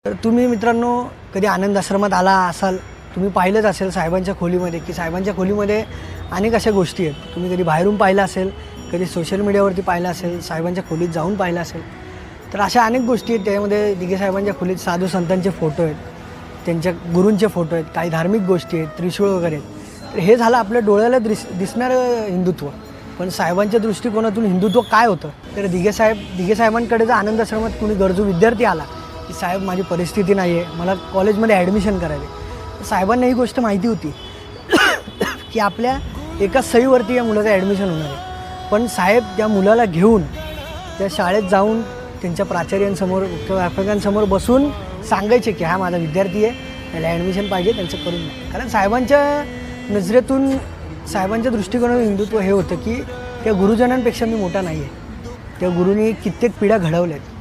तर तुम्ही मित्रांनो कधी आनंद आश्रमात आला असाल, तुम्ही पाहिलंच असेल साहेबांच्या खोलीमध्ये की साहेबांच्या खोलीमध्ये अनेक अशा गोष्टी आहेत. तुम्ही कधी बाहेरून पाहिलं असेल, कधी सोशल मीडियावरती पाहिलं असेल, साहेबांच्या खोलीत जाऊन पाहिलं असेल. तर अशा अनेक गोष्टी आहेत. त्यामध्ये दिघे साहेबांच्या खोलीत साधू संतांचे फोटो आहेत, त्यांच्या गुरूंचे फोटो आहेत, काही धार्मिक गोष्टी आहेत, त्रिशूळ वगैरे आहेत. तर हे झालं आपल्या डोळ्याला दिसणारं हिंदुत्व. पण साहेबांच्या दृष्टिकोनातून हिंदुत्व काय होतं? तर दिघे साहेबांकडे जर आनंद आश्रमात कुणी गरजू विद्यार्थी आला की साहेब माझी परिस्थिती नाही आहे, मला कॉलेजमध्ये ॲडमिशन करायचं, तर साहेबांना ही गोष्ट माहिती होती की आपल्या एका सहीवरती या मुलाचं ॲडमिशन होणार आहे. पण साहेब त्या मुलाला घेऊन त्या शाळेत जाऊन त्यांच्या प्राचार्यांसमोर मुख्याध्यापकांसमोर बसून सांगायचे की हा माझा विद्यार्थी आहे, त्याला ॲडमिशन पाहिजे, त्यांचं करून द्या. कारण साहेबांच्या नजरेतून, साहेबांच्या दृष्टिकोनातून हिंदुत्व हे होतं की त्या गुरुजनांपेक्षा मी मोठा नाही आहे. त्या गुरूंनी कित्येक पिढ्या घडवल्या आहेत.